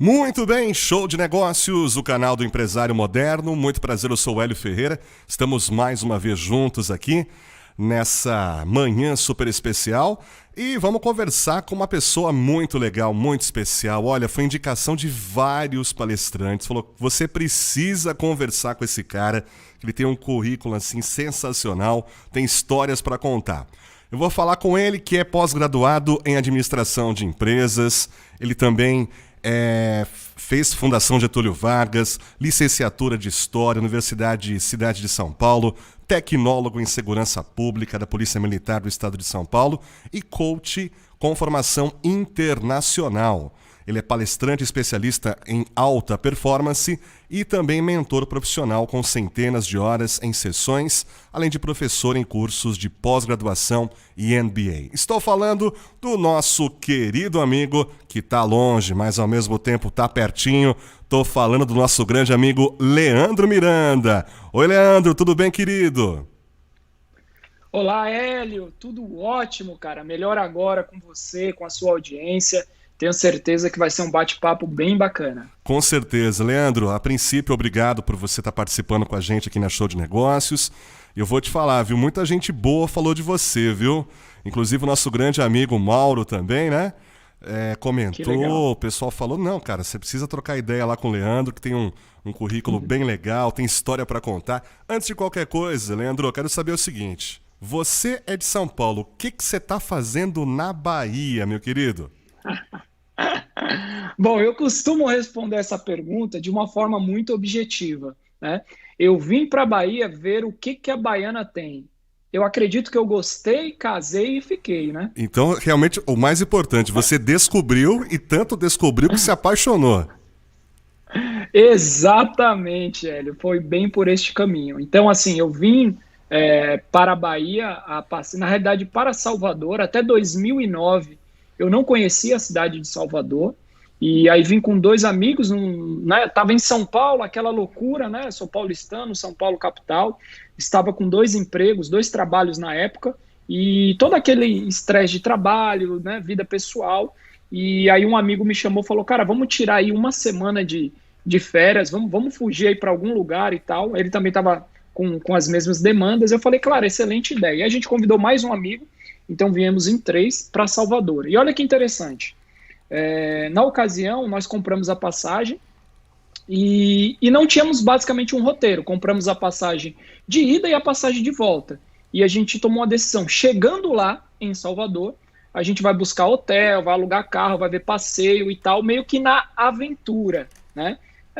Muito bem, show de negócios, o canal do Empresário Moderno. Muito prazer, eu sou o Hélio Ferreira. Estamos mais uma vez juntos aqui nessa manhã super especial e vamos conversar com uma pessoa muito legal, muito especial. Olha, foi indicação de vários palestrantes. Falou, você precisa conversar com esse cara, que ele tem um currículo assim sensacional, tem histórias para contar. Eu vou falar com ele, que é pós-graduado em administração de empresas. Ele também fez Fundação Getúlio Vargas, licenciatura de História, Universidade Cidade de São Paulo, tecnólogo em Segurança Pública da Polícia Militar do Estado de São Paulo e coach com formação internacional. Ele é palestrante especialista em alta performance e também mentor profissional com centenas de horas em sessões, além de professor em cursos de pós-graduação e MBA. Estou falando do nosso querido amigo que está longe, mas ao mesmo tempo está pertinho. Estou falando do nosso grande amigo Leandro Miranda. Oi, Leandro, tudo bem, querido? Olá, Hélio, tudo ótimo, cara. Melhor agora com você, com a sua audiência. Tenho certeza que vai ser um bate-papo bem bacana. Com certeza. Leandro, a princípio, obrigado por você estar participando com a gente aqui na Show de Negócios. Eu vou te falar, viu? Muita gente boa falou de você, viu? Inclusive o nosso grande amigo Mauro também, né? Comentou, o pessoal falou, não, cara, você precisa trocar ideia lá com o Leandro, que tem um currículo bem legal, tem história para contar. Antes de qualquer coisa, Leandro, eu quero saber o seguinte, você é de São Paulo, o que você está fazendo na Bahia, meu querido? Bom, eu costumo responder essa pergunta de uma forma muito objetiva, né? Eu vim para a Bahia ver o que a baiana tem. Eu acredito que eu gostei, casei e fiquei, né? Então, realmente, o mais importante, você descobriu e tanto descobriu que se apaixonou. Exatamente, Hélio. Foi bem por este caminho. Então, assim, eu vim para a Bahia, na realidade para Salvador, até 2009. Eu não conhecia a cidade de Salvador. E aí vim com dois amigos, né? Estava em São Paulo, aquela loucura, né? Sou paulistano, São Paulo capital. Estava com dois empregos, dois trabalhos na época. E todo aquele estresse de trabalho, né? Vida pessoal. E aí um amigo me chamou e falou, cara, vamos tirar aí uma semana de férias, vamos fugir aí para algum lugar e tal. Ele também estava com as mesmas demandas. Eu falei, claro, excelente ideia. E a gente convidou mais um amigo, então viemos em 3 para Salvador. E olha que interessante. Na ocasião, nós compramos a passagem e não tínhamos basicamente um roteiro. Compramos a passagem de ida e a passagem de volta. E a gente tomou uma decisão. Chegando lá, em Salvador, a gente vai buscar hotel, vai alugar carro, vai ver passeio e tal, meio que na aventura, né?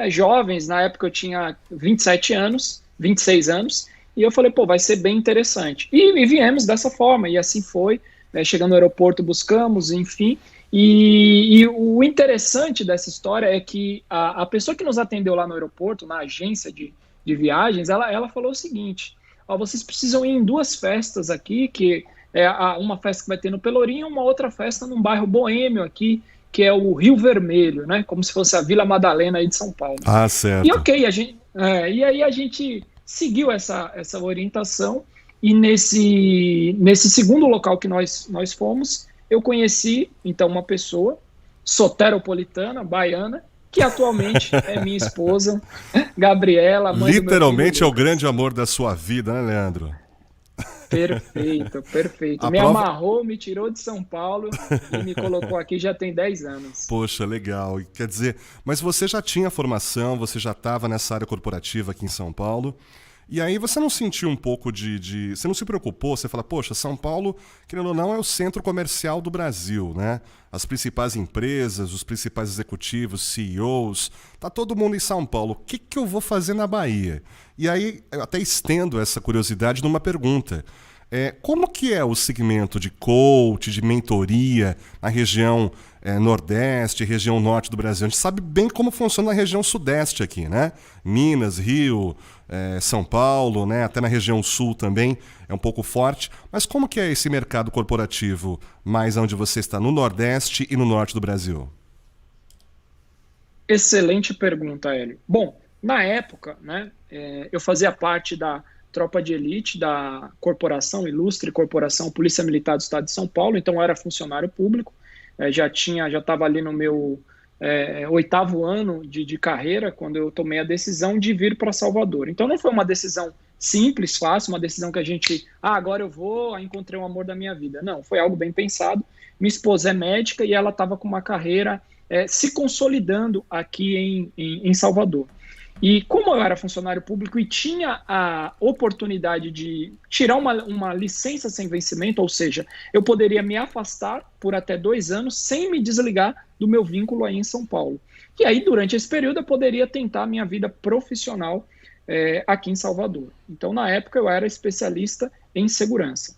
Jovens, na época eu tinha 27 anos, 26 anos, e eu falei, pô, vai ser bem interessante. E viemos dessa forma, e assim foi. Chegando no aeroporto, buscamos, enfim. E o interessante dessa história é que a pessoa que nos atendeu lá no aeroporto, na agência de viagens, ela falou o seguinte, ó, vocês precisam ir em 2 festas aqui, que é uma festa que vai ter no Pelourinho e uma outra festa num bairro boêmio aqui, que é o Rio Vermelho, né? Como se fosse a Vila Madalena aí de São Paulo. Ah, E certo. ok, e aí a gente seguiu essa orientação e nesse segundo local que nós fomos, eu conheci, então, uma pessoa soteropolitana, baiana, que atualmente é minha esposa, Gabriela, mãe do meu filho Literalmente é o grande Lucas. amor da sua vida, né, Leandro? Perfeito, perfeito. A Me prova... amarrou, me tirou de São Paulo e me colocou aqui já tem 10 anos. Poxa, legal. Quer dizer, mas você já tinha formação, você já estava nessa área corporativa aqui em São Paulo. E aí você não sentiu um pouco Você não se preocupou? Você fala, poxa, São Paulo, querendo ou não, é o centro comercial do Brasil, né? As principais empresas, os principais executivos, CEOs, tá todo mundo em São Paulo. O que eu vou fazer na Bahia? E aí, eu até estendo essa curiosidade numa pergunta. Como que é o segmento de coach, de mentoria na região Nordeste, região Norte do Brasil? A gente sabe bem como funciona na região Sudeste aqui, né? Minas, Rio, São Paulo, né? Até na região Sul também é um pouco forte. Mas como que é esse mercado corporativo mais onde você está, no Nordeste e no Norte do Brasil? Excelente pergunta, Hélio. Bom, na época, né, eu fazia parte da tropa de elite da corporação, ilustre corporação Polícia Militar do Estado de São Paulo, então eu era funcionário público, já estava ali 8º ano de carreira, quando eu tomei a decisão de vir para Salvador. Então não foi uma decisão simples, fácil, uma decisão que a gente, agora eu vou, encontrei o amor da minha vida. Não, foi algo bem pensado. Minha esposa é médica e ela estava com uma carreira se consolidando aqui em Salvador. E como eu era funcionário público e tinha a oportunidade de tirar uma licença sem vencimento, ou seja, eu poderia me afastar por até 2 anos sem me desligar do meu vínculo aí em São Paulo. E aí, durante esse período, eu poderia tentar a minha vida profissional aqui em Salvador. Então, na época, eu era especialista em segurança.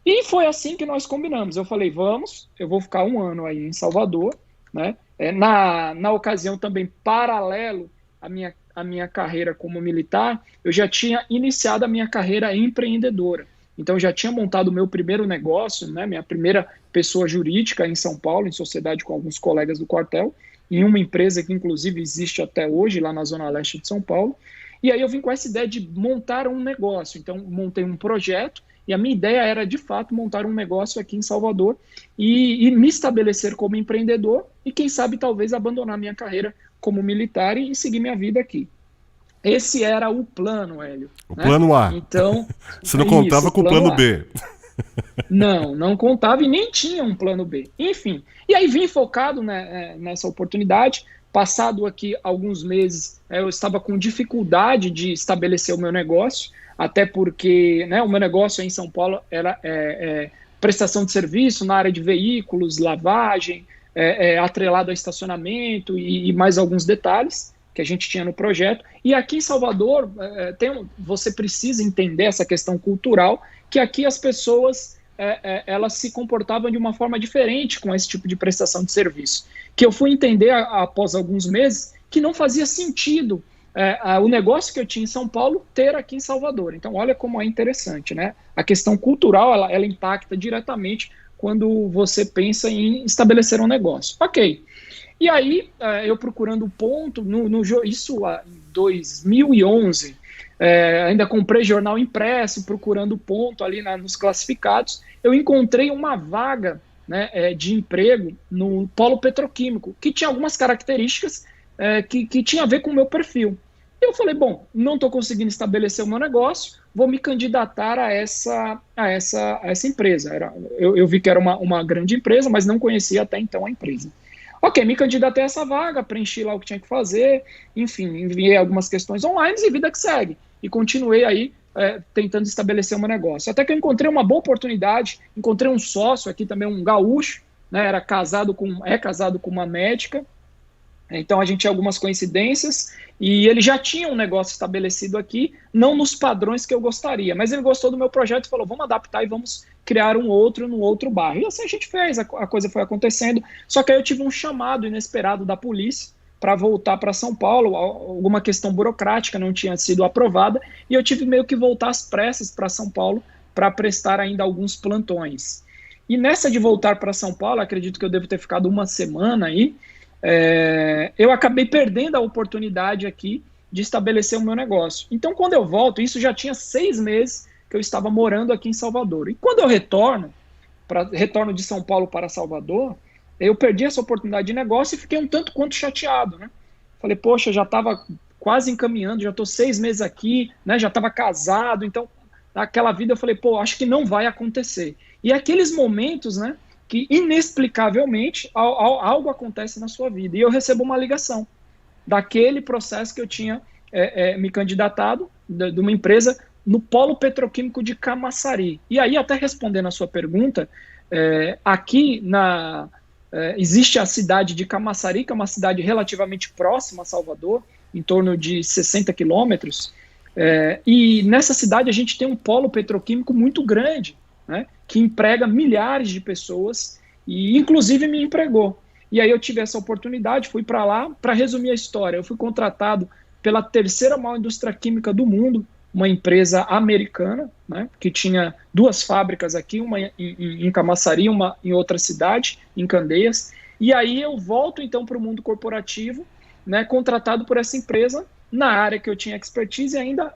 E foi assim que nós combinamos. Eu falei, vamos, eu vou ficar 1 ano aí em Salvador, né? Na ocasião também, paralelo à minha carreira como militar, eu já tinha iniciado a minha carreira empreendedora. Então, eu já tinha montado o meu primeiro negócio, né, minha primeira pessoa jurídica em São Paulo, em sociedade com alguns colegas do quartel, em uma empresa que, inclusive, existe até hoje, lá na Zona Leste de São Paulo. E aí eu vim com essa ideia de montar um negócio. Então, montei um projeto e a minha ideia era, de fato, montar um negócio aqui em Salvador e me estabelecer como empreendedor e, quem sabe, talvez abandonar minha carreira como militar e seguir minha vida aqui. Esse era o plano, Hélio. O plano A. Então, você não contava com o plano B. Não contava e nem tinha um plano B. Enfim, e aí vim focado nessa oportunidade. Passado aqui alguns meses, eu estava com dificuldade de estabelecer o meu negócio, até porque o meu negócio aí em São Paulo era prestação de serviço na área de veículos, lavagem, atrelado a estacionamento e mais alguns detalhes que a gente tinha no projeto. E aqui em Salvador, você precisa entender essa questão cultural, que aqui as pessoas elas se comportavam de uma forma diferente com esse tipo de prestação de serviço. Que eu fui entender após alguns meses que não fazia sentido o negócio que eu tinha em São Paulo ter aqui em Salvador. Então, olha como é interessante, né? A questão cultural, ela impacta diretamente quando você pensa em estabelecer um negócio. Ok. E aí, eu procurando ponto, isso em 2011, ainda comprei jornal impresso, procurando ponto ali nos classificados, eu encontrei uma vaga, né, de emprego no polo petroquímico, que tinha algumas características que tinha a ver com o meu perfil. E eu falei, bom, não estou conseguindo estabelecer o meu negócio, vou me candidatar a essa empresa. Eu vi que era uma grande empresa, mas não conhecia até então a empresa. Ok, me candidatei a essa vaga, preenchi lá o que tinha que fazer, enfim, enviei algumas questões online e vida que segue. E continuei aí tentando estabelecer o meu negócio. Até que eu encontrei uma boa oportunidade, encontrei um sócio aqui também, um gaúcho, né, é casado com uma médica, então a gente tinha algumas coincidências, e ele já tinha um negócio estabelecido aqui, não nos padrões que eu gostaria, mas ele gostou do meu projeto e falou, vamos adaptar e vamos criar um outro no outro bairro. E assim a gente fez, a coisa foi acontecendo, só que aí eu tive um chamado inesperado da polícia para voltar para São Paulo, alguma questão burocrática não tinha sido aprovada, e eu tive meio que voltar às pressas para São Paulo para prestar ainda alguns plantões. E nessa de voltar para São Paulo, acredito que eu devo ter ficado 1 semana aí, eu acabei perdendo a oportunidade aqui de estabelecer o meu negócio. Então, quando eu volto, isso já tinha 6 meses que eu estava morando aqui em Salvador. E quando eu retorno de São Paulo para Salvador, eu perdi essa oportunidade de negócio e fiquei um tanto quanto chateado, né? Falei, poxa, já estava quase encaminhando, já estou 6 meses aqui, né? Já estava casado, então, naquela vida eu falei, pô, acho que não vai acontecer. E aqueles momentos, né, que inexplicavelmente algo acontece na sua vida. E eu recebo uma ligação daquele processo que eu tinha me candidatado, de uma empresa no polo petroquímico de Camaçari. E aí, até respondendo a sua pergunta, aqui existe a cidade de Camaçari, que é uma cidade relativamente próxima a Salvador, em torno de 60 quilômetros, e nessa cidade a gente tem um polo petroquímico muito grande, né, que emprega milhares de pessoas, e inclusive me empregou. E aí eu tive essa oportunidade, fui para lá. Para resumir a história, eu fui contratado pela 3ª maior indústria química do mundo, uma empresa americana, né, que tinha 2 fábricas aqui, uma em Camaçari, uma em outra cidade, em Candeias. E aí eu volto então para o mundo corporativo, né, contratado por essa empresa na área que eu tinha expertise e ainda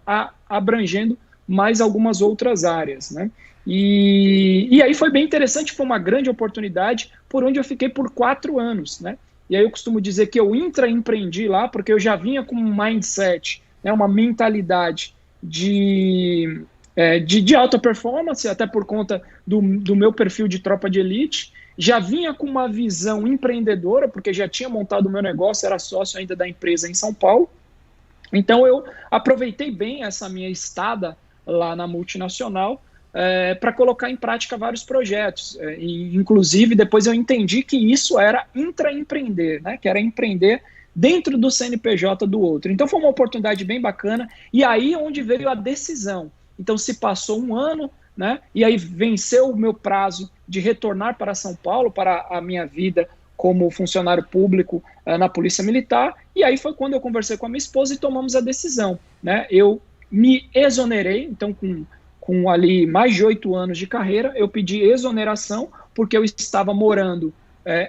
abrangendo mais algumas outras áreas, né? E aí foi bem interessante, foi uma grande oportunidade, por onde eu fiquei por 4 anos, né? e aí eu costumo dizer que eu intraempreendi lá, porque eu já vinha com um mindset, né, uma mentalidade de alta performance, até por conta do meu perfil de tropa de elite, já vinha com uma visão empreendedora, porque já tinha montado o meu negócio, era sócio ainda da empresa em São Paulo. Então eu aproveitei bem essa minha estada lá na multinacional para colocar em prática vários projetos. E, inclusive, depois eu entendi que isso era intraempreender, né? Que era empreender dentro do CNPJ do outro. Então foi uma oportunidade bem bacana, e aí onde veio a decisão. Então se passou um ano, né? E aí venceu o meu prazo de retornar para São Paulo, para a minha vida como funcionário público na Polícia Militar, e aí foi quando eu conversei com a minha esposa e tomamos a decisão, né? Eu me exonerei, então com ali mais de 8 anos de carreira, eu pedi exoneração, porque eu estava morando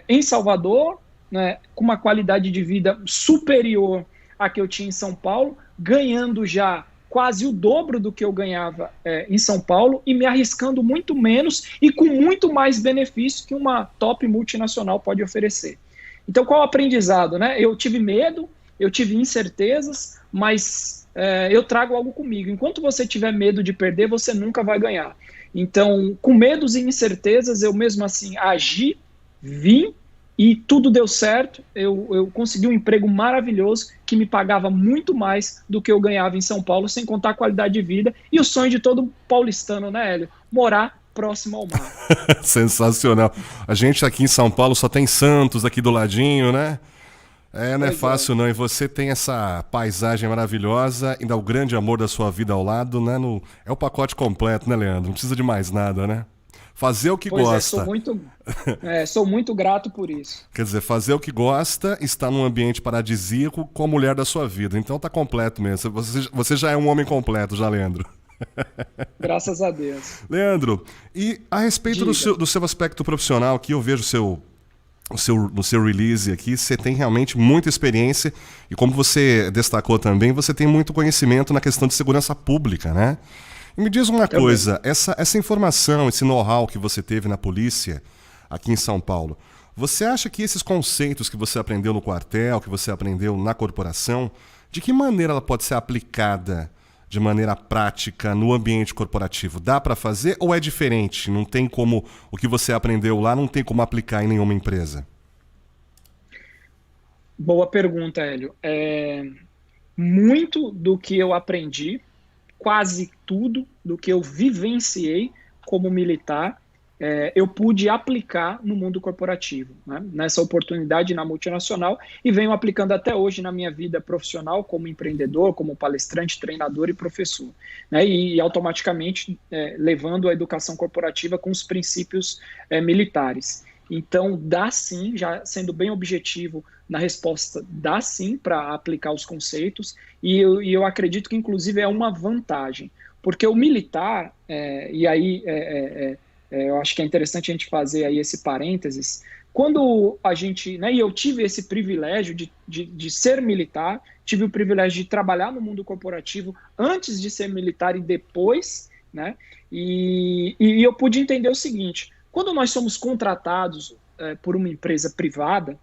em Salvador, né, com uma qualidade de vida superior à que eu tinha em São Paulo, ganhando já quase o dobro do que eu ganhava em São Paulo e me arriscando muito menos e com muito mais benefício que uma top multinacional pode oferecer. Então, qual o aprendizado, né? Eu tive medo, eu tive incertezas, mas eu trago algo comigo. Enquanto você tiver medo de perder, você nunca vai ganhar. Então, com medos e incertezas, eu mesmo assim agi, vim, e tudo deu certo. Eu consegui um emprego maravilhoso que me pagava muito mais do que eu ganhava em São Paulo, sem contar a qualidade de vida e o sonho de todo paulistano, né, Hélio? Morar próximo ao mar. Sensacional. A gente aqui em São Paulo só tem Santos aqui do ladinho, né? Não é fácil não, e você tem essa paisagem maravilhosa, ainda o grande amor da sua vida ao lado, né? É o pacote completo, né, Leandro? Não precisa de mais nada, né? Fazer o que gosta. Sou muito grato por isso. Quer dizer, fazer o que gosta, estar num ambiente paradisíaco com a mulher da sua vida. Então tá completo mesmo. Você já é um homem completo, já, Leandro. Graças a Deus. Leandro, e a respeito do seu aspecto profissional, aqui eu vejo no seu release aqui, você tem realmente muita experiência e, como você destacou também, você tem muito conhecimento na questão de segurança pública, né? E me diz uma coisa, essa informação, esse know-how que você teve na polícia aqui em São Paulo, você acha que esses conceitos que você aprendeu no quartel, que você aprendeu na corporação, de que maneira ela pode ser aplicada de maneira prática no ambiente corporativo? Dá para fazer ou é diferente? Não tem como, o que você aprendeu lá não tem como aplicar em nenhuma empresa? Boa pergunta, Hélio. Muito do que eu aprendi, quase tudo do que eu vivenciei como militar, eu pude aplicar no mundo corporativo, né? Nessa oportunidade na multinacional, e venho aplicando até hoje na minha vida profissional como empreendedor, como palestrante, treinador e professor, né? E automaticamente levando a educação corporativa com os princípios militares. Então dá sim, já sendo bem objetivo na resposta, dá sim para aplicar os conceitos, e eu acredito que inclusive é uma vantagem, porque o militar, e aí eu acho que é interessante a gente fazer aí esse parênteses, quando a gente, né, e eu tive esse privilégio de ser militar, tive o privilégio de trabalhar no mundo corporativo antes de ser militar e depois, né, e eu pude entender o seguinte: quando nós somos contratados por uma empresa privada,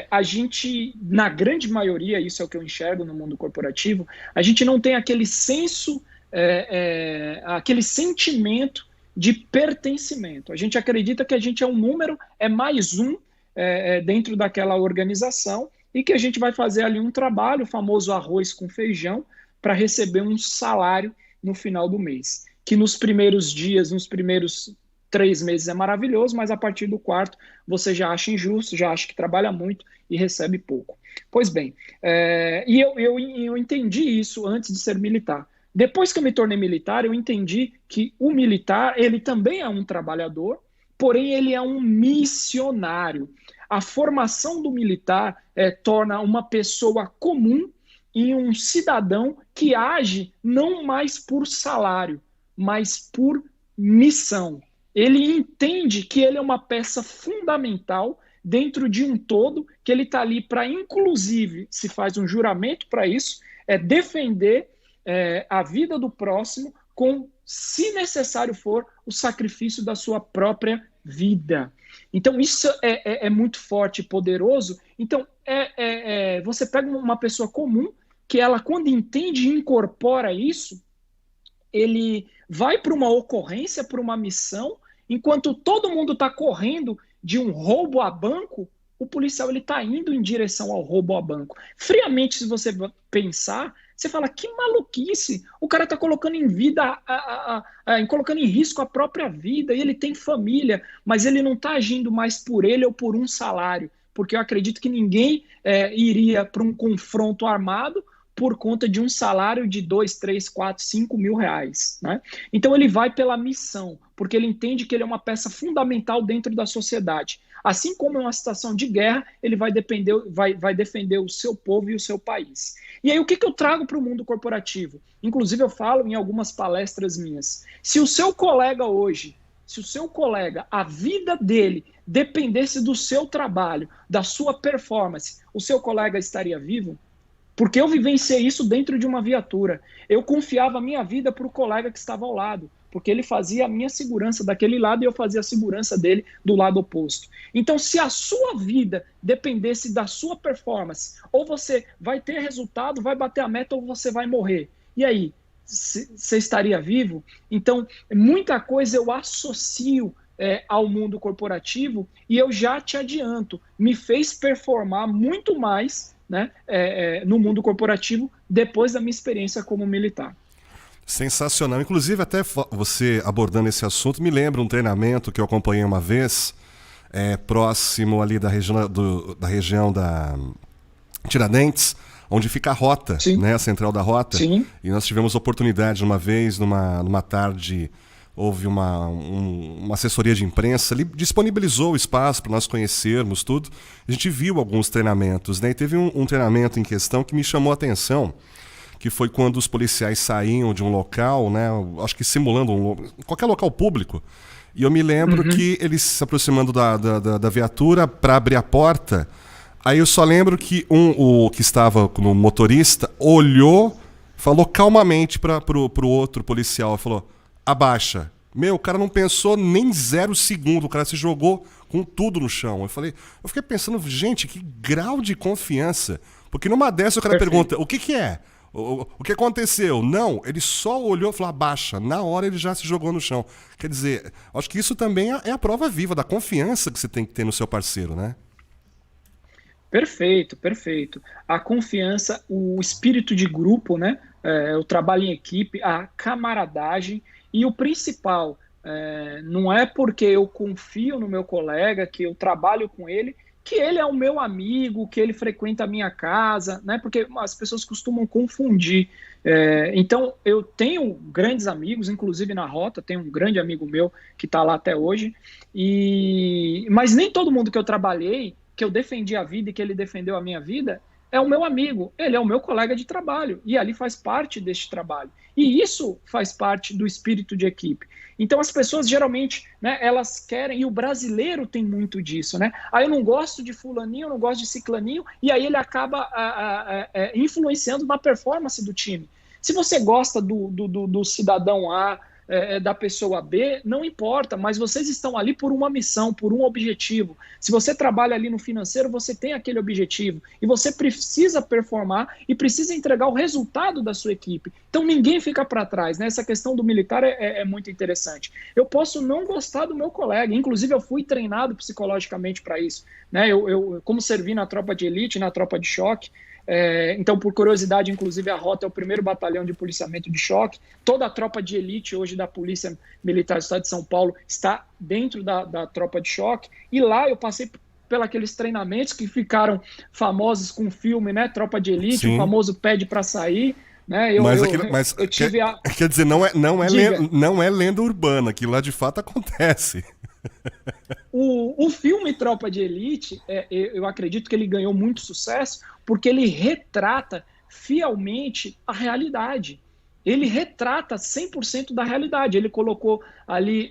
a gente, na grande maioria, isso é o que eu enxergo no mundo corporativo, a gente não tem aquele senso, aquele sentimento de pertencimento. A gente acredita que a gente é um número, é mais um dentro daquela organização, e que a gente vai fazer ali um trabalho, o famoso arroz com feijão, para receber um salário no final do mês. Que nos primeiros dias, nos primeiros 3 meses é maravilhoso, mas a partir do quarto você já acha injusto, já acha que trabalha muito e recebe pouco. Pois bem, e eu entendi isso antes de ser militar. Depois que eu me tornei militar, eu entendi que o militar, ele também é um trabalhador, porém ele é um missionário. A formação do militar torna uma pessoa comum e um cidadão que age não mais por salário, mas por missão. Ele entende que ele é uma peça fundamental dentro de um todo, que ele está ali para, inclusive, se faz um juramento para isso, defender a vida do próximo com, se necessário for, o sacrifício da sua própria vida. Então, isso é muito forte e poderoso. Então, você pega uma pessoa comum que ela, quando entende e incorpora isso, ele vai para uma ocorrência, para uma missão, enquanto todo mundo está correndo de um roubo a banco, o policial está indo em direção ao roubo a banco. Friamente, se você pensar, você fala, que maluquice, o cara está colocando em vida, colocando em risco a própria vida, e ele tem família, mas ele não está agindo mais por ele ou por um salário, porque eu acredito que ninguém iria para um confronto armado por conta de um salário de 2, 3, 4, 5 mil reais. Né? Então ele vai pela missão, porque ele entende que ele é uma peça fundamental dentro da sociedade. Assim como em uma situação de guerra, ele vai defender o seu povo e o seu país. E aí o que eu trago para o mundo corporativo? Inclusive eu falo em algumas palestras minhas. Se o seu colega hoje, a vida dele dependesse do seu trabalho, da sua performance, o seu colega estaria vivo? Porque eu vivenciei isso dentro de uma viatura. Eu confiava a minha vida para o colega que estava ao lado, porque ele fazia a minha segurança daquele lado e eu fazia a segurança dele do lado oposto. Então, se a sua vida dependesse da sua performance, ou você vai ter resultado, vai bater a meta, ou você vai morrer. E aí, você estaria vivo? Então, muita coisa eu associo ao mundo corporativo e eu já te adianto, me fez performar muito mais, né, no mundo corporativo depois da minha experiência como militar. Sensacional. Inclusive, até você abordando esse assunto, me lembra um treinamento que eu acompanhei uma vez, próximo ali da região da Tiradentes, onde fica a rota, né, a central da rota. Sim. E nós tivemos oportunidade uma vez, numa tarde, houve uma assessoria de imprensa, ali disponibilizou o espaço para nós conhecermos tudo. A gente viu alguns treinamentos, né? E teve um treinamento em questão que me chamou a atenção, que foi quando os policiais saíam de um local, né? Acho que simulando qualquer local público. E eu me lembro que eles se aproximando da viatura para abrir a porta. Aí eu só lembro que o que estava no motorista olhou, falou calmamente para o outro policial, falou: abaixa. Meu, o cara não pensou nem 0 segundo, o cara se jogou com tudo no chão. Eu fiquei pensando, gente, que grau de confiança. Porque numa dessa o cara pergunta, o que é? O que aconteceu? Não, ele só olhou e falou, abaixa. Na hora ele já se jogou no chão. Quer dizer, acho que isso também é a prova viva da confiança que você tem que ter no seu parceiro, né? Perfeito, perfeito. A confiança, o espírito de grupo, né? O trabalho em equipe, a camaradagem e o principal, não é porque eu confio no meu colega, que eu trabalho com ele, que ele é o meu amigo, que ele frequenta a minha casa, né? Porque as pessoas costumam confundir. Então, eu tenho grandes amigos, inclusive na rota, tenho um grande amigo meu que está lá até hoje, mas nem todo mundo que eu trabalhei, que eu defendi a vida e que ele defendeu a minha vida, é o meu amigo, ele é o meu colega de trabalho, e ali faz parte deste trabalho. E isso faz parte do espírito de equipe. Então as pessoas geralmente, né, elas querem, e o brasileiro tem muito disso, né? Eu não gosto de fulaninho, eu não gosto de ciclaninho, e aí ele acaba influenciando na performance do time. Se você gosta do cidadão A, da pessoa B, não importa, mas vocês estão ali por uma missão, por um objetivo. Se você trabalha ali no financeiro, você tem aquele objetivo e você precisa performar e precisa entregar o resultado da sua equipe. Então ninguém fica para trás, né? Essa questão do militar é muito interessante. Eu posso não gostar do meu colega, inclusive eu fui treinado psicologicamente para isso, né? Eu como servi na tropa de elite, na tropa de choque, então, por curiosidade, inclusive a rota é o 1º batalhão de policiamento de choque. Toda a tropa de elite hoje da Polícia Militar do Estado de São Paulo está dentro da tropa de choque. E lá eu passei pelos treinamentos que ficaram famosos com o filme, né? Tropa de Elite, Sim. O famoso pede para sair. Né? Eu tive quer dizer, não é lenda urbana, aquilo lá de fato acontece. O filme Tropa de Elite, eu acredito que ele ganhou muito sucesso porque ele retrata fielmente a realidade. Ele retrata 100% da realidade. Ele colocou ali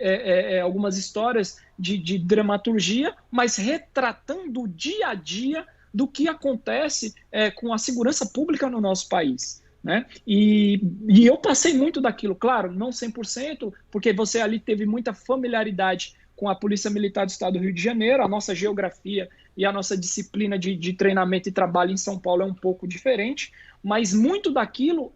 algumas histórias de dramaturgia, mas retratando o dia a dia do que acontece com a segurança pública no nosso país. Né? E eu passei muito daquilo, claro, não 100%, porque você ali teve muita familiaridade com a Polícia Militar do Estado do Rio de Janeiro. A nossa geografia e a nossa disciplina de treinamento e trabalho em São Paulo é um pouco diferente, mas muito daquilo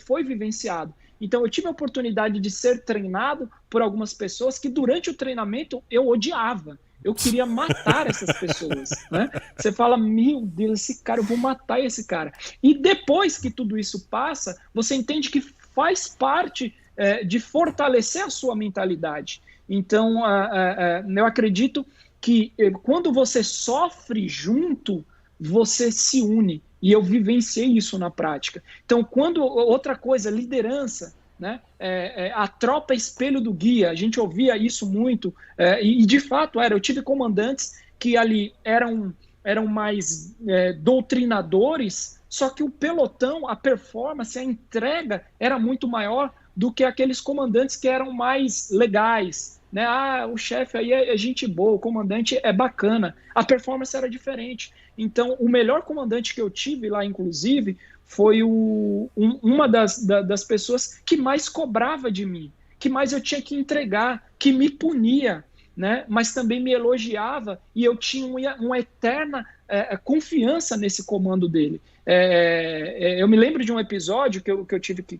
foi vivenciado. Então, eu tive a oportunidade de ser treinado por algumas pessoas que, durante o treinamento, eu odiava. Eu queria matar essas pessoas, né? Você fala, meu Deus, esse cara, eu vou matar esse cara. E depois que tudo isso passa, você entende que faz parte de fortalecer a sua mentalidade. Então, eu acredito que quando você sofre junto, você se une. E eu vivenciei isso na prática. Então, outra coisa, liderança, né? A tropa é espelho do guia, a gente ouvia isso muito, e de fato eu tive comandantes que ali eram mais doutrinadores, só que o pelotão, a performance, a entrega era muito maior do que aqueles comandantes que eram mais legais, né? O chefe aí é gente boa, o comandante é bacana, a performance era diferente. Então, o melhor comandante que eu tive lá, inclusive, foi uma das pessoas que mais cobrava de mim, que mais eu tinha que entregar, que me punia, né? Mas também me elogiava, e eu tinha uma eterna confiança nesse comando dele. Eu me lembro de um episódio que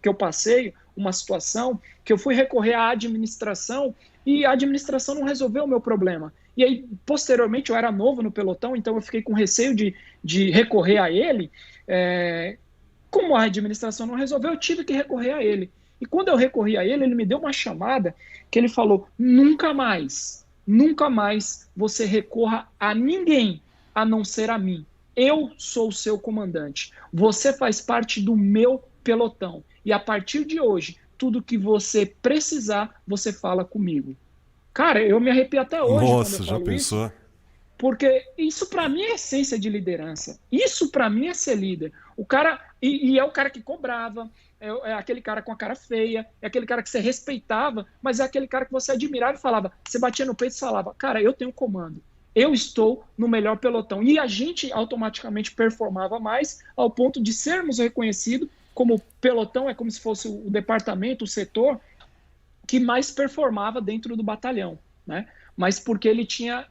eu passei, uma situação que eu fui recorrer à administração, e a administração não resolveu o meu problema. E aí, posteriormente, eu era novo no pelotão, então eu fiquei com receio de recorrer a ele. Como a administração não resolveu, eu tive que recorrer a ele. E quando eu recorri a ele, ele me deu uma chamada que ele falou, nunca mais você recorra a ninguém a não ser a mim. Eu sou o seu comandante. Você faz parte do meu pelotão. E a partir de hoje, tudo que você precisar, você fala comigo. Cara, eu me arrepio até hoje. Nossa, quando eu já falo pensou? Isso, porque isso para mim é essência de liderança. Isso para mim é ser líder. O cara, e é o cara que cobrava, é aquele cara com a cara feia, é aquele cara que você respeitava, mas é aquele cara que você admirava e falava, você batia no peito e falava, cara, eu tenho comando. Eu estou no melhor pelotão. E a gente automaticamente performava mais ao ponto de sermos reconhecidos como pelotão, é como se fosse o departamento, o setor que mais performava dentro do batalhão, né? Mas porque ele tinha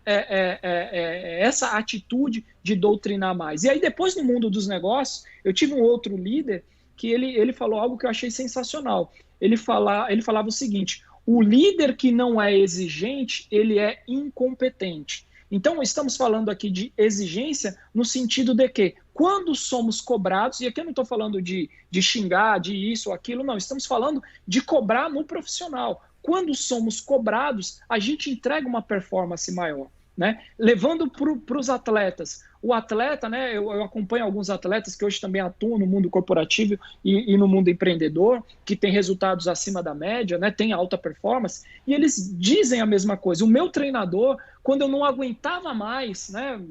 essa atitude de doutrinar mais. E aí depois no mundo dos negócios, eu tive um outro líder que ele falou algo que eu achei sensacional. Ele falava o seguinte, o líder que não é exigente, ele é incompetente. Então, estamos falando aqui de exigência no sentido de que, quando somos cobrados, e aqui eu não estou falando de xingar, de isso ou aquilo, não, estamos falando de cobrar no profissional. Quando somos cobrados, a gente entrega uma performance maior, né? Levando para os atletas. O atleta, né, eu acompanho alguns atletas que hoje também atuam no mundo corporativo e no mundo empreendedor, que tem resultados acima da média, né, tem alta performance, e eles dizem a mesma coisa. O meu treinador, quando eu não aguentava mais, né,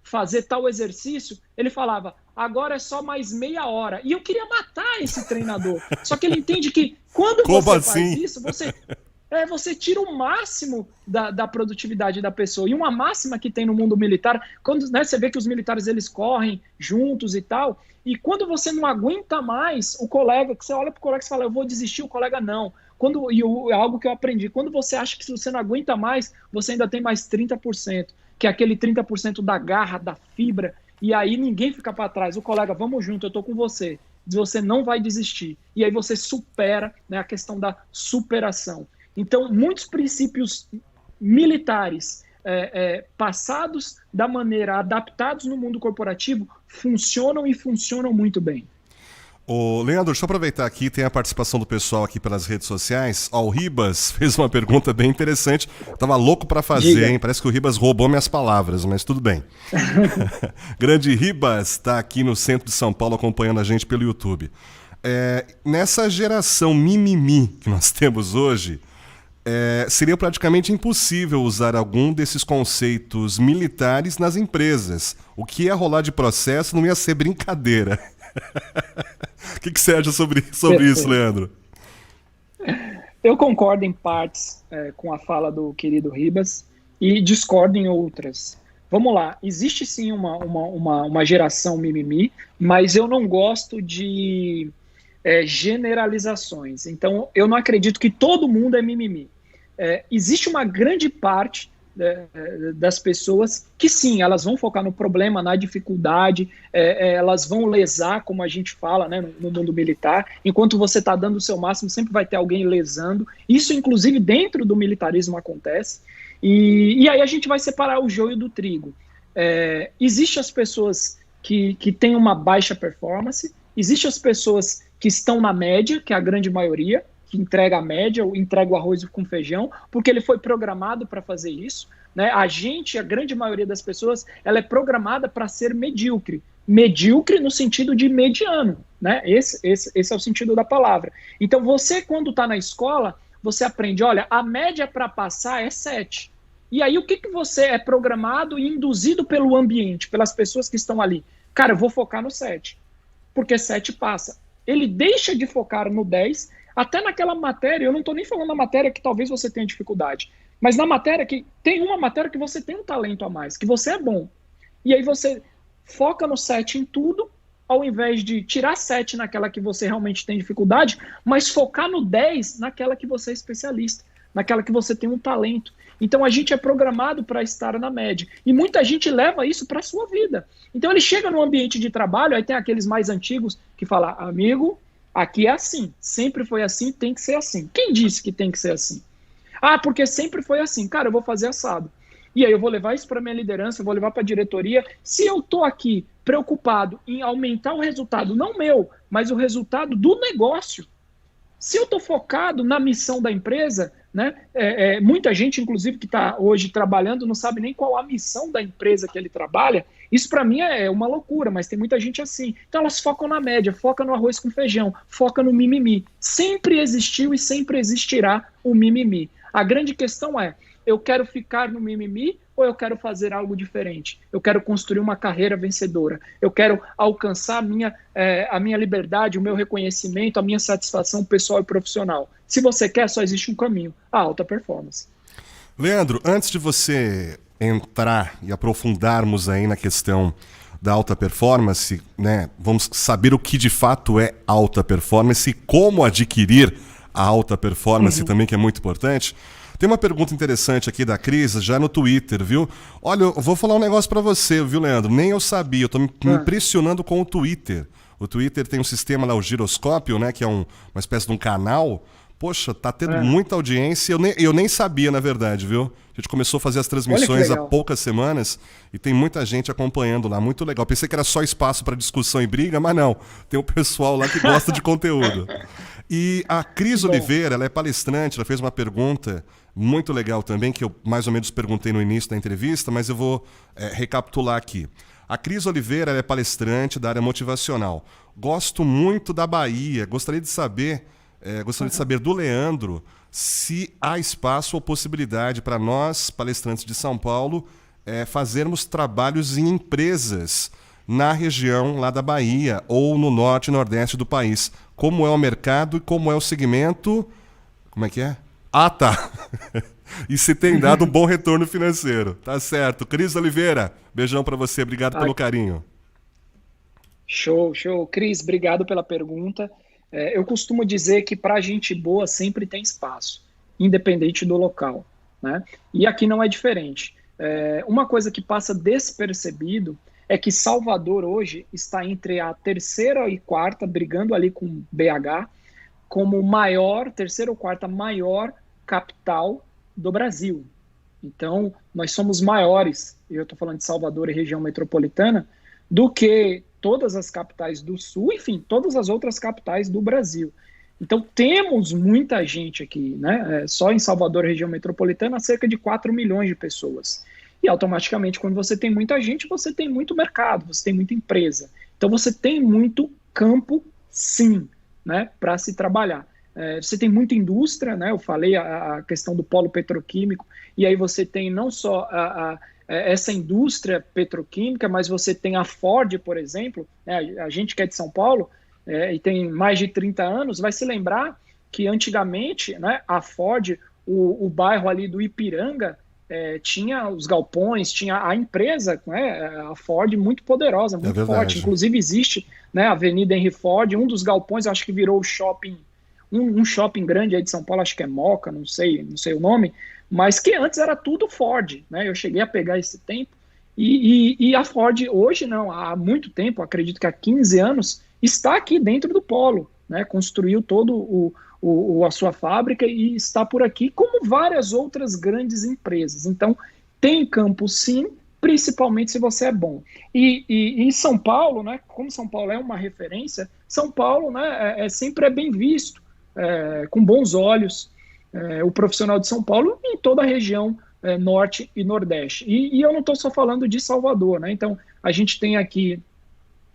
fazer tal exercício, ele falava, agora é só mais meia hora. E eu queria matar esse treinador. Só que ele entende que quando você faz isso, você tira o máximo da produtividade da pessoa. E uma máxima que tem no mundo militar, quando, né, você vê que os militares eles correm juntos e tal, e quando você não aguenta mais, o colega, que você olha para o colega e fala, eu vou desistir, o colega não. É algo que eu aprendi, quando você acha que se você não aguenta mais, você ainda tem mais 30%, que é aquele 30% da garra, da fibra, e aí ninguém fica para trás. O colega, vamos junto, eu estou com você. Você não vai desistir. E aí você supera, né, a questão da superação. Então, muitos princípios militares passados da maneira, adaptados no mundo corporativo, funcionam e funcionam muito bem. Ô, Leandro, deixa eu aproveitar aqui, tem a participação do pessoal aqui pelas redes sociais. Ó, o Ribas fez uma pergunta bem interessante. Tava louco para fazer, Diga. hein? Parece que o Ribas roubou minhas palavras, mas tudo bem. Grande Ribas está aqui no centro de São Paulo acompanhando a gente pelo YouTube. Nessa geração mimimi que nós temos hoje, seria praticamente impossível usar algum desses conceitos militares nas empresas. O que ia rolar de processo não ia ser brincadeira. O que você acha sobre isso, Leandro? Eu concordo em partes com a fala do querido Ribas e discordo em outras. Vamos lá, existe sim uma geração mimimi, mas eu não gosto de generalizações. Então, eu não acredito que todo mundo é mimimi. existe uma grande parte das pessoas que sim, elas vão focar no problema, na dificuldade, elas vão lesar, como a gente fala, né, no mundo militar. Enquanto você está dando o seu máximo, sempre vai ter alguém lesando. Isso, inclusive, dentro do militarismo acontece. E aí a gente vai separar o joio do trigo. Existem as pessoas que têm uma baixa performance, existem as pessoas que estão na média, que é a grande maioria, que entrega a média, ou entrega o arroz com feijão, porque ele foi programado para fazer isso, né? A grande maioria das pessoas, ela é programada para ser medíocre. Medíocre no sentido de mediano, né? Esse é o sentido da palavra. Então, você, quando está na escola, você aprende, olha, a média para passar é 7. E aí, o que você é programado e induzido pelo ambiente, pelas pessoas que estão ali? Cara, eu vou focar no 7, porque 7 passa. Ele deixa de focar no 10, até naquela matéria, eu não estou nem falando na matéria que talvez você tenha dificuldade, mas na matéria que tem uma matéria que você tem um talento a mais, que você é bom. E aí você foca no 7 em tudo, ao invés de tirar 7 naquela que você realmente tem dificuldade, mas focar no 10 naquela que você é especialista, naquela que você tem um talento. Então a gente é programado para estar na média. E muita gente leva isso para a sua vida. Então ele chega no ambiente de trabalho, aí tem aqueles mais antigos que falam, amigo, aqui é assim, sempre foi assim, tem que ser assim. Quem disse que tem que ser assim? Ah, porque sempre foi assim. Cara, eu vou fazer assado. E aí eu vou levar isso para minha liderança, eu vou levar para a diretoria. Se eu estou aqui preocupado em aumentar o resultado, não meu, mas o resultado do negócio, se eu estou focado na missão da empresa, né, muita gente, inclusive, que está hoje trabalhando, não sabe nem qual a missão da empresa que ele trabalha. Isso para mim é uma loucura, mas tem muita gente assim. Então elas focam na média, focam no arroz com feijão, focam no mimimi. Sempre existiu e sempre existirá o mimimi. A grande questão é, eu quero ficar no mimimi ou eu quero fazer algo diferente? Eu quero construir uma carreira vencedora. Eu quero alcançar a minha liberdade, o meu reconhecimento, a minha satisfação pessoal e profissional. Se você quer, só existe um caminho, a alta performance. Leandro, antes de você entrar e aprofundarmos aí na questão da alta performance, né, vamos saber o que de fato é alta performance e como adquirir a alta performance também, que é muito importante. Tem uma pergunta interessante aqui da Cris, já no Twitter, viu? Olha, eu vou falar um negócio pra você, viu, Leandro? Nem eu sabia, eu tô me impressionando com o Twitter. O Twitter tem um sistema lá, o giroscópio, né, que é uma espécie de um canal. Poxa, tá tendo muita audiência, eu nem sabia, na verdade, viu? A gente começou a fazer as transmissões há poucas semanas e tem muita gente acompanhando lá, muito legal. Pensei que era só espaço para discussão e briga, mas não, tem um pessoal lá que gosta de conteúdo. E a Cris Oliveira, ela é palestrante, ela fez uma pergunta muito legal também, que eu mais ou menos perguntei no início da entrevista, mas eu vou recapitular aqui. A Cris Oliveira, ela é palestrante da área motivacional. Gosto muito da Bahia, gostaria de saber do Leandro se há espaço ou possibilidade para nós, palestrantes de São Paulo, fazermos trabalhos em empresas na região lá da Bahia ou no norte e nordeste do país. Como é o mercado e como é o segmento? Como é que é? Ah, tá. E se tem dado um bom retorno financeiro. Tá certo. Cris Oliveira, beijão para você. Obrigado pelo carinho. Show, show. Cris, obrigado pela pergunta. Eu costumo dizer que para gente boa sempre tem espaço, independente do local, né? E aqui não é diferente. Uma coisa que passa despercebido é que Salvador hoje está entre a terceira e quarta, brigando ali com BH, como terceira ou quarta maior capital do Brasil. Então, nós somos maiores, eu estou falando de Salvador e região metropolitana, do que todas as capitais do Sul, enfim, todas as outras capitais do Brasil. Então, temos muita gente aqui, né? Só em Salvador, região metropolitana, cerca de 4 milhões de pessoas. E, automaticamente, quando você tem muita gente, você tem muito mercado, você tem muita empresa. Então, você tem muito campo, sim, né, para se trabalhar. Você tem muita indústria, né? Eu falei a questão do polo petroquímico, e aí você tem não só essa indústria petroquímica, mas você tem a Ford, por exemplo, né? A gente que é de São Paulo e tem mais de 30 anos, vai se lembrar que antigamente, né, a Ford, o bairro ali do Ipiranga, tinha os galpões, tinha a empresa, né, a Ford, muito poderosa, muito forte. Inclusive existe, né, a Avenida Henry Ford, um dos galpões, eu acho que virou um shopping grande aí de São Paulo, acho que é Moca, não sei o nome, mas que antes era tudo Ford, né? Eu cheguei a pegar esse tempo, e a Ford hoje, não, há muito tempo, acredito que há 15 anos, está aqui dentro do polo, né? Construiu todo a sua fábrica e está por aqui, como várias outras grandes empresas. Então, tem campo sim, principalmente se você é bom. E em São Paulo, né, como São Paulo é uma referência, São Paulo, né, sempre é bem visto, com bons olhos, o profissional de São Paulo em toda a região norte e nordeste. E eu não estou só falando de Salvador, né? Então, a gente tem aqui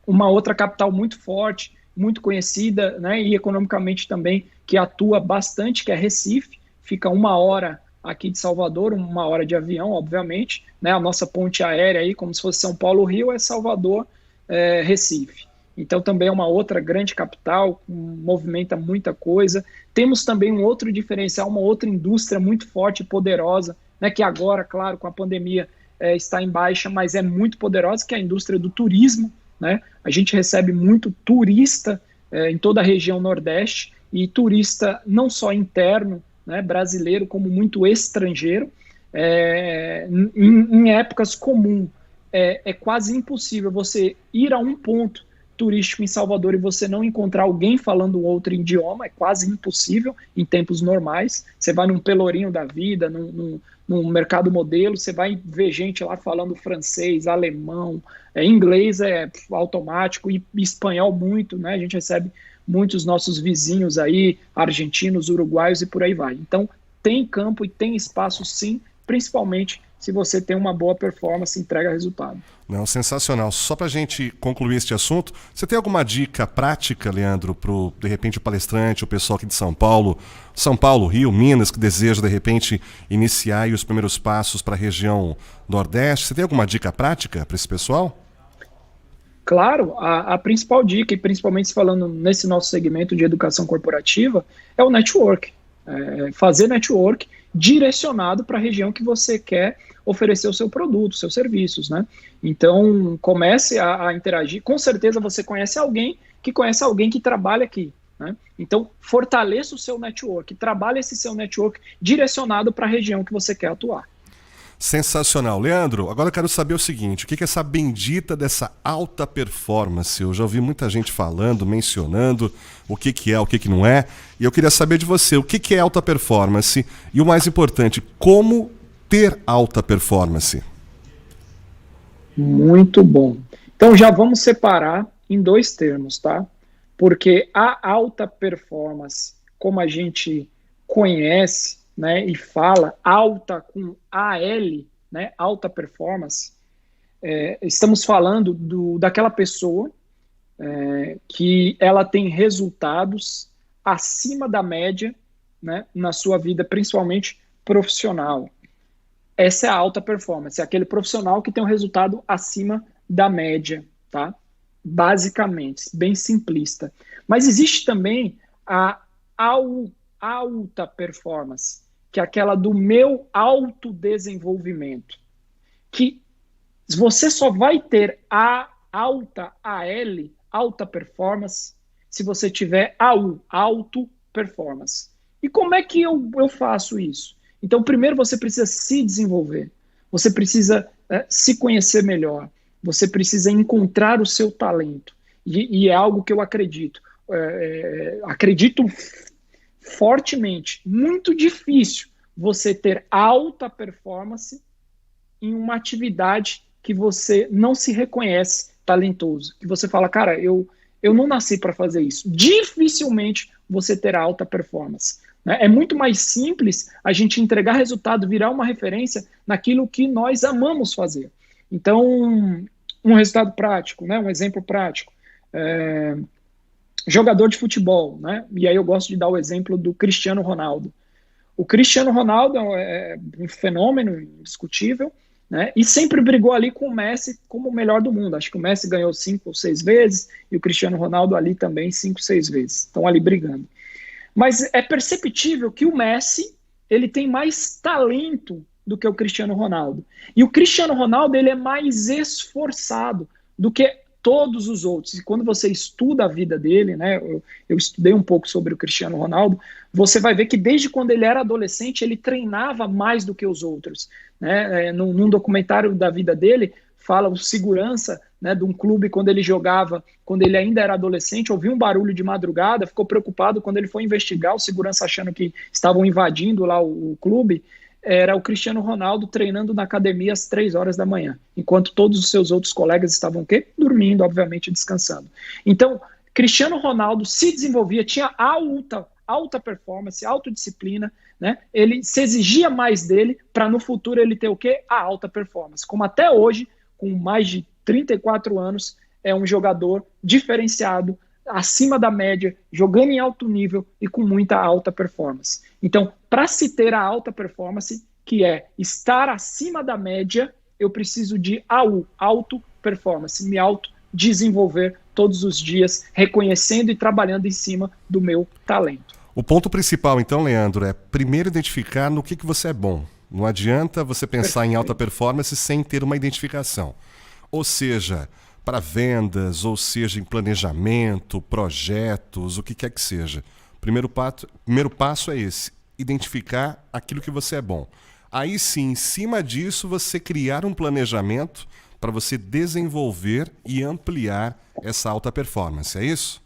uma outra capital muito forte, muito conhecida, né, e economicamente também, que atua bastante, que é Recife, fica 1 hora aqui de Salvador, 1 hora de avião, obviamente, né, a nossa ponte aérea aí, como se fosse São Paulo-Rio, é Salvador-Recife. Então também é uma outra grande capital, movimenta muita coisa. Temos também um outro diferencial, uma outra indústria muito forte e poderosa, né, que agora, claro, com a pandemia está em baixa, mas é muito poderosa, que é a indústria do turismo, né? A gente recebe muito turista em toda a região Nordeste, e turista não só interno, né, brasileiro, como muito estrangeiro. Em épocas comuns, é quase impossível você ir a um ponto turístico em Salvador e você não encontrar alguém falando outro idioma, é quase impossível em tempos normais. Você vai num Pelourinho da vida, num mercado modelo, você vai ver gente lá falando francês, alemão, inglês é automático, e espanhol muito, né? A gente recebe muitos nossos vizinhos aí, argentinos, uruguaios e por aí vai. Então, tem campo e tem espaço sim, principalmente se você tem uma boa performance e entrega resultado. Não, sensacional. Só para a gente concluir este assunto, você tem alguma dica prática, Leandro, para, de repente, o palestrante, o pessoal aqui de São Paulo, Rio, Minas, que deseja, de repente, iniciar aí os primeiros passos para a região Nordeste? Você tem alguma dica prática para esse pessoal? Claro, a principal dica, e principalmente falando nesse nosso segmento de educação corporativa, é o network. Fazer network direcionado para a região que você quer oferecer o seu produto, seus serviços, né? Então, comece a interagir. Com certeza você conhece alguém que trabalha aqui, né? Então, fortaleça o seu network, trabalhe esse seu network direcionado para a região que você quer atuar. Sensacional. Leandro, agora eu quero saber o seguinte, o que é essa bendita dessa alta performance? Eu já ouvi muita gente falando, mencionando o que é, o que não é, e eu queria saber de você, o que é alta performance e, o mais importante, como ter alta performance? Muito bom. Então já vamos separar em 2 termos, tá? Porque a alta performance, como a gente conhece, né, e fala alta com AL, né, alta performance, estamos falando daquela pessoa que ela tem resultados acima da média, né, na sua vida, principalmente profissional. Essa é a alta performance, é aquele profissional que tem um resultado acima da média, tá? Basicamente, bem simplista. Mas existe também a alta performance, que é aquela do meu autodesenvolvimento, que você só vai ter a alta AL, alta performance, se você tiver auto performance. E como é que eu faço isso? Então, primeiro você precisa se desenvolver, você precisa se conhecer melhor, você precisa encontrar o seu talento, e é algo que eu acredito. Acredito fortemente, muito difícil você ter alta performance em uma atividade que você não se reconhece talentoso, que você fala, cara, eu não nasci para fazer isso. Dificilmente você terá alta performance. Né? É muito mais simples a gente entregar resultado, virar uma referência naquilo que nós amamos fazer. Então, um resultado prático, né? Um exemplo prático. Jogador de futebol, né? E aí eu gosto de dar o exemplo do Cristiano Ronaldo. O Cristiano Ronaldo é um fenômeno indiscutível, né? E sempre brigou ali com o Messi como o melhor do mundo. Acho que o Messi ganhou 5 ou 6 vezes e o Cristiano Ronaldo ali também 5, 6 vezes. Estão ali brigando. Mas é perceptível que o Messi ele tem mais talento do que o Cristiano Ronaldo. E o Cristiano Ronaldo ele é mais esforçado do que todos os outros. E quando você estuda a vida dele, né, eu estudei um pouco sobre o Cristiano Ronaldo, você vai ver que desde quando ele era adolescente, ele treinava mais do que os outros. Né? Num documentário da vida dele, fala o segurança, né, de um clube quando ele jogava, quando ele ainda era adolescente, ouviu um barulho de madrugada, ficou preocupado quando ele foi investigar, o segurança achando que estavam invadindo lá o clube, era o Cristiano Ronaldo treinando na academia às 3 horas da manhã, enquanto todos os seus outros colegas estavam o quê? Dormindo, obviamente, descansando. Então, Cristiano Ronaldo se desenvolvia, tinha alta performance, autodisciplina, né? Ele se exigia mais dele para no futuro ele ter o quê? A alta performance. Como até hoje, com mais de 34 anos, é um jogador diferenciado, acima da média, jogando em alto nível e com muita alta performance. Então, para se ter a alta performance, que é estar acima da média, eu preciso de AU, auto performance, me auto-desenvolver todos os dias, reconhecendo e trabalhando em cima do meu talento. O ponto principal, então, Leandro, é primeiro identificar no que você é bom. Não adianta você pensar em alta performance sem ter uma identificação. Ou seja, para vendas, ou seja, em planejamento, projetos, o que quer que seja. Primeiro passo é esse, identificar aquilo que você é bom. Aí sim, em cima disso, você criar um planejamento para você desenvolver e ampliar essa alta performance, é isso?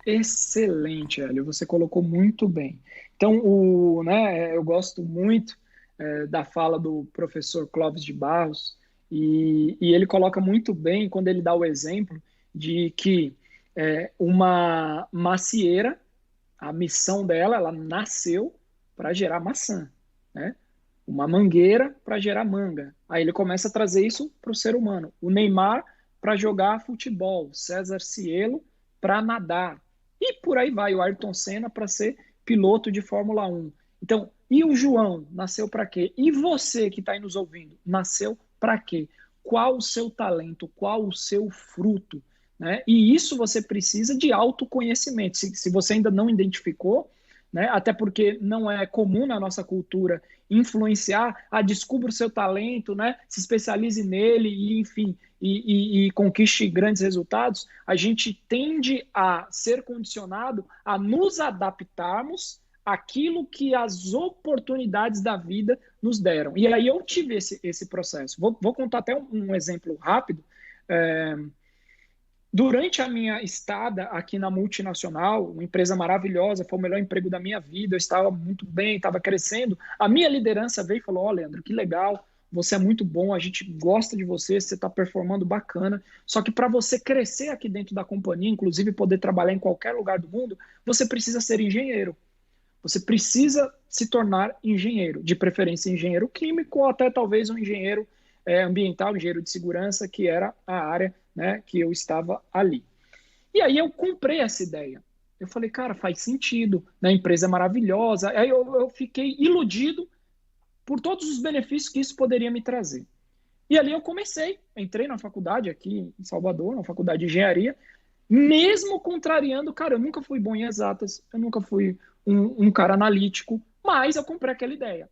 Excelente, Hélio, você colocou muito bem. Então, eu gosto muito da fala do professor Clóvis de Barros, e ele coloca muito bem quando ele dá o exemplo de que uma macieira, a missão dela, ela nasceu para gerar maçã, né? Uma mangueira para gerar manga. Aí ele começa a trazer isso para o ser humano. O Neymar para jogar futebol, César Cielo para nadar. E por aí vai, o Ayrton Senna para ser piloto de Fórmula 1. Então, e o João nasceu para quê? E você que está aí nos ouvindo, nasceu para quê? Qual o seu talento? Qual o seu fruto? Né? E isso você precisa de autoconhecimento. Se você ainda não identificou, né? Até porque não é comum na nossa cultura influenciar, descubra o seu talento, né? Se especialize nele e, enfim, e conquiste grandes resultados, a gente tende a ser condicionado a nos adaptarmos àquilo que as oportunidades da vida nos deram. E aí eu tive esse processo. Vou contar até um exemplo rápido. Durante a minha estada aqui na multinacional, uma empresa maravilhosa, foi o melhor emprego da minha vida, eu estava muito bem, estava crescendo, a minha liderança veio e falou: ó, Leandro, que legal, você é muito bom, a gente gosta de você está performando bacana, só que para você crescer aqui dentro da companhia, inclusive poder trabalhar em qualquer lugar do mundo, você precisa ser engenheiro. Você precisa se tornar engenheiro, de preferência engenheiro químico ou até talvez um engenheiro ambiental, engenheiro de segurança, que era a área, né, que eu estava ali. E aí eu comprei essa ideia. Eu falei, cara, faz sentido, né? A empresa é maravilhosa. Aí eu fiquei iludido por todos os benefícios que isso poderia me trazer. E ali eu comecei, entrei na faculdade aqui em Salvador, na faculdade de engenharia, mesmo contrariando, cara, eu nunca fui bom em exatas, eu nunca fui um cara analítico, mas eu comprei aquela ideia.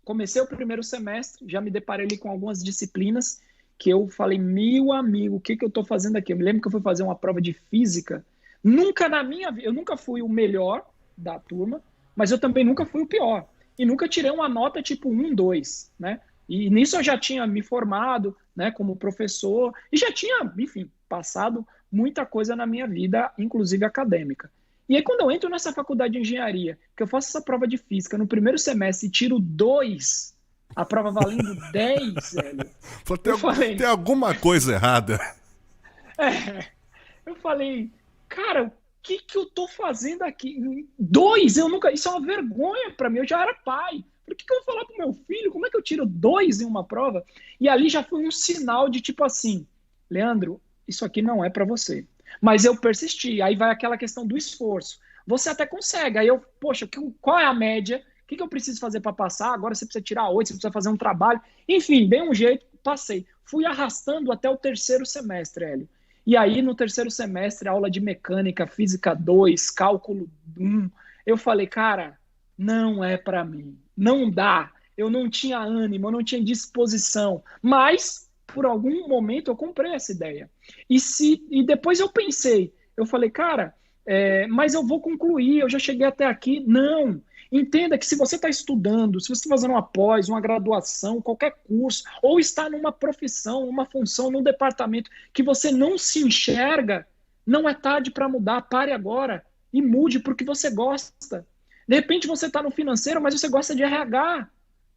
Comecei o primeiro semestre, já me deparei ali com algumas disciplinas que eu falei, meu amigo, o que eu estou fazendo aqui? Eu me lembro que eu fui fazer uma prova de física. Nunca na minha vida, eu nunca fui o melhor da turma, mas eu também nunca fui o pior. E nunca tirei uma nota tipo 1, 2, né? E nisso eu já tinha me formado, né, como professor, e já tinha, enfim, passado muita coisa na minha vida, inclusive acadêmica. E aí, quando eu entro nessa faculdade de engenharia, que eu faço essa prova de física no primeiro semestre e tiro 2, a prova valendo 10, velho. Tem alguma coisa errada. Eu falei, cara, o que eu tô fazendo aqui? 2, isso é uma vergonha para mim, eu já era pai. Por que eu vou falar pro meu filho? Como é que eu tiro 2 em uma prova? E ali já foi um sinal de tipo assim, Leandro, isso aqui não é para você. Mas eu persisti, aí vai aquela questão do esforço. Você até consegue, aí eu, poxa, qual é a média? O que eu preciso fazer para passar? Agora você precisa tirar 8, você precisa fazer um trabalho. Enfim, dei um jeito, passei. Fui arrastando até o terceiro semestre, Hélio. E aí, no terceiro semestre, aula de mecânica, física 2, cálculo 1, eu falei, cara, não é para mim. Não dá. Eu não tinha ânimo, eu não tinha disposição. Mas por algum momento eu comprei essa ideia. E depois eu pensei, eu falei, cara, mas eu vou concluir, eu já cheguei até aqui. Não. Entenda que se você está estudando, se você está fazendo uma pós, uma graduação, qualquer curso, ou está numa profissão, uma função, num departamento que você não se enxerga, não é tarde para mudar. Pare agora e mude porque você gosta. De repente você está no financeiro, mas você gosta de RH.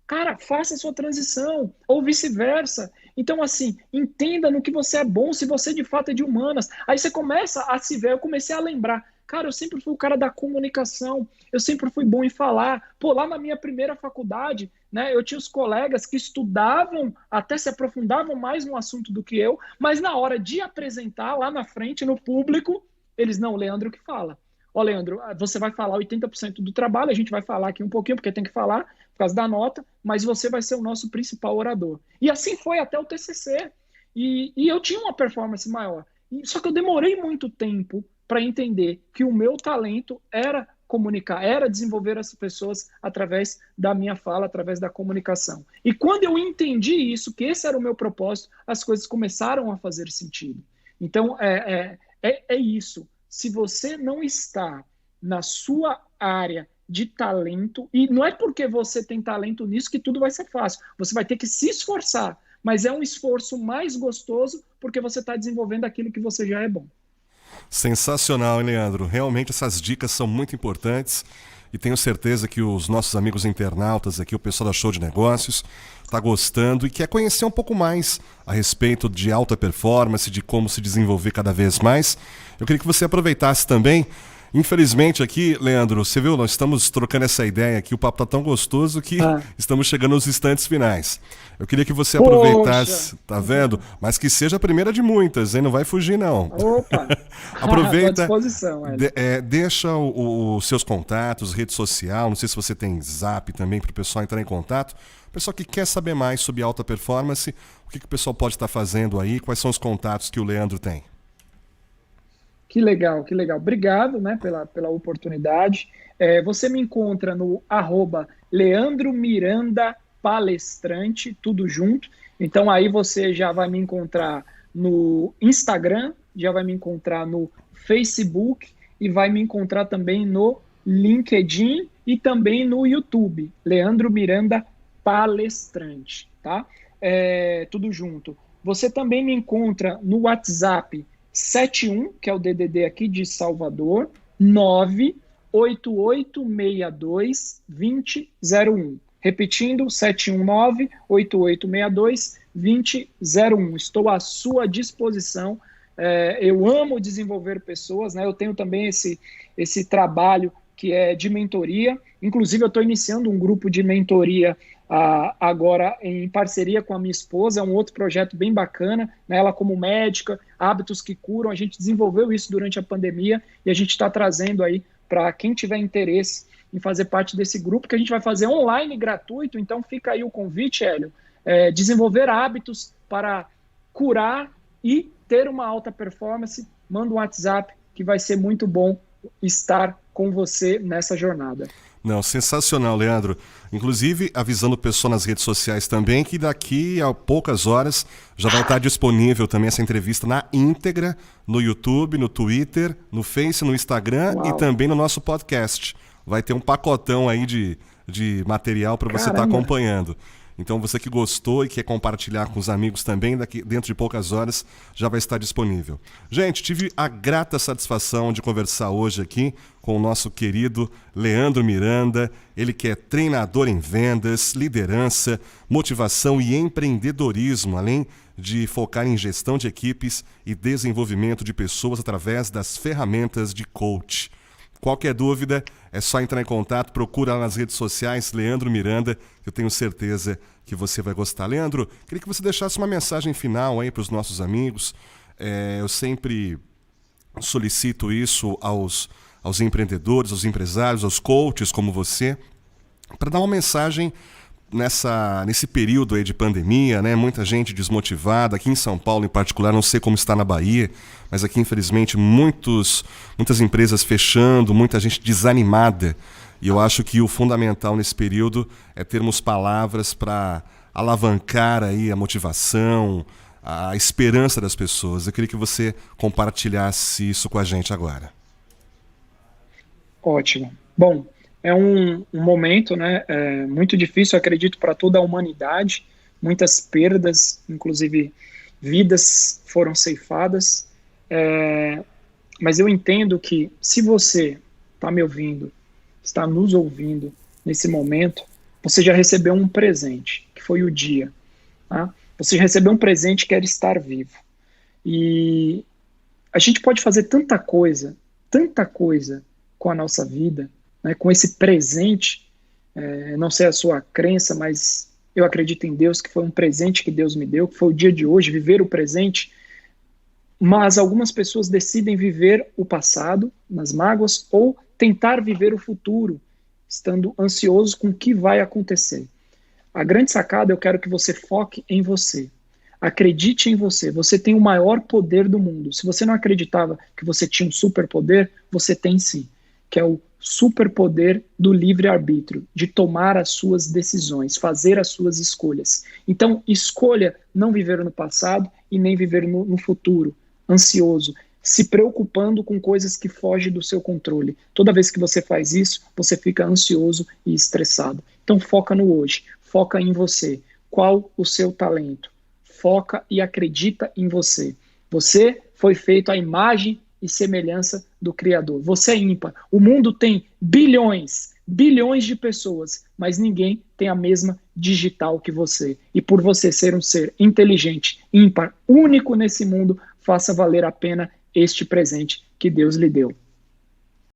Cara, faça a sua transição, ou vice-versa. Então, assim, entenda no que você é bom, se você de fato é de humanas. Aí você começa a se ver, eu comecei a lembrar. Cara, eu sempre fui o cara da comunicação, eu sempre fui bom em falar. Pô, lá na minha primeira faculdade, né, eu tinha os colegas que estudavam, até se aprofundavam mais no assunto do que eu, mas na hora de apresentar lá na frente, no público, eles, não, Leandro que fala. Ó, Leandro, você vai falar 80% do trabalho, a gente vai falar aqui um pouquinho, porque tem que falar, por causa da nota, mas você vai ser o nosso principal orador. E assim foi até o TCC. E eu tinha uma performance maior. Só que eu demorei muito tempo para entender que o meu talento era comunicar, era desenvolver as pessoas através da minha fala, através da comunicação. E quando eu entendi isso, que esse era o meu propósito, as coisas começaram a fazer sentido. Então, é isso. Se você não está na sua área de talento, e não é porque você tem talento nisso que tudo vai ser fácil. Você vai ter que se esforçar, mas é um esforço mais gostoso porque você está desenvolvendo aquilo que você já é bom. Sensacional, hein, Leandro? Realmente essas dicas são muito importantes e tenho certeza que os nossos amigos internautas aqui, o pessoal da Show de Negócios, está gostando e quer conhecer um pouco mais a respeito de alta performance, de como se desenvolver cada vez mais. Eu queria que você aproveitasse também. Infelizmente aqui, Leandro, você viu, nós estamos trocando essa ideia aqui, o papo está tão gostoso que estamos chegando aos instantes finais. Eu queria que você aproveitasse, tá vendo? Mas que seja a primeira de muitas, hein? Não vai fugir, não. Opa! Aproveita, à disposição, deixa os seus contatos, rede social, não sei se você tem Zap também para o pessoal entrar em contato. O pessoal que quer saber mais sobre alta performance, o que o pessoal pode estar fazendo aí, quais são os contatos que o Leandro tem? Que legal, que legal. Obrigado, né, pela oportunidade. Você me encontra no @Leandro Miranda Palestrante, tudo junto. Então aí você já vai me encontrar no Instagram, já vai me encontrar no Facebook e vai me encontrar também no LinkedIn e também no YouTube. Leandro Miranda Palestrante, tá? Tudo junto. Você também me encontra no WhatsApp 71, que é o DDD aqui de Salvador, 98862-2001. Repetindo, 719-8862-2001. Estou à sua disposição. Eu amo desenvolver pessoas, né? Eu tenho também esse trabalho que é de mentoria. Inclusive, eu estou iniciando um grupo de mentoria agora em parceria com a minha esposa, é um outro projeto bem bacana, né? Ela como médica, hábitos que curam, a gente desenvolveu isso durante a pandemia e a gente está trazendo aí para quem tiver interesse em fazer parte desse grupo, que a gente vai fazer online gratuito, então fica aí o convite, Hélio, desenvolver hábitos para curar e ter uma alta performance. Manda um WhatsApp que vai ser muito bom estar com você nessa jornada. Não, sensacional, Leandro. Inclusive, avisando o pessoal nas redes sociais também que daqui a poucas horas já vai estar disponível também essa entrevista na íntegra no YouTube, no Twitter, no Face, no Instagram e também no nosso podcast. Vai ter um pacotão aí de material para você estar acompanhando. Então, você que gostou e quer compartilhar com os amigos também, dentro de poucas horas já vai estar disponível. Gente, tive a grata satisfação de conversar hoje aqui com o nosso querido Leandro Miranda, ele que é treinador em vendas, liderança, motivação e empreendedorismo, além de focar em gestão de equipes e desenvolvimento de pessoas através das ferramentas de coach. Qualquer dúvida, é só entrar em contato, procura lá nas redes sociais, Leandro Miranda, que eu tenho certeza que você vai gostar. Leandro, queria que você deixasse uma mensagem final aí para os nossos amigos. Eu sempre solicito isso aos empreendedores, aos empresários, aos coaches como você, para dar uma mensagem nesse período aí de pandemia, né? Muita gente desmotivada, aqui em São Paulo em particular, não sei como está na Bahia, mas aqui infelizmente muitas empresas fechando, muita gente desanimada, e eu acho que o fundamental nesse período é termos palavras para alavancar aí a motivação, a esperança das pessoas. Eu queria que você compartilhasse isso com a gente agora. Ótimo. Bom, é um momento, né, muito difícil, acredito, para toda a humanidade. Muitas perdas, inclusive vidas foram ceifadas. Mas eu entendo que se você está me ouvindo, está nos ouvindo nesse momento, você já recebeu um presente, que foi o dia. Tá? Você recebeu um presente que era estar vivo. E a gente pode fazer tanta coisa com a nossa vida, né, com esse presente. Não sei a sua crença, mas eu acredito em Deus, que foi um presente que Deus me deu, que foi o dia de hoje, viver o presente. Mas algumas pessoas decidem viver o passado, nas mágoas, ou tentar viver o futuro, estando ansiosos com o que vai acontecer. A grande sacada, eu quero que você foque em você. Acredite em você. Você tem o maior poder do mundo. Se você não acreditava que você tinha um superpoder, você tem sim, que é o superpoder do livre-arbítrio, de tomar as suas decisões, fazer as suas escolhas. Então, escolha não viver no passado e nem viver no futuro, ansioso, se preocupando com coisas que fogem do seu controle. Toda vez que você faz isso, você fica ansioso e estressado. Então, foca no hoje, foca em você. Qual o seu talento? Foca e acredita em você. Você foi feito à imagem e semelhança do Criador. Você é ímpar. O mundo tem bilhões de pessoas, mas ninguém tem a mesma digital que você. E por você ser um ser inteligente, ímpar, único nesse mundo, faça valer a pena este presente que Deus lhe deu.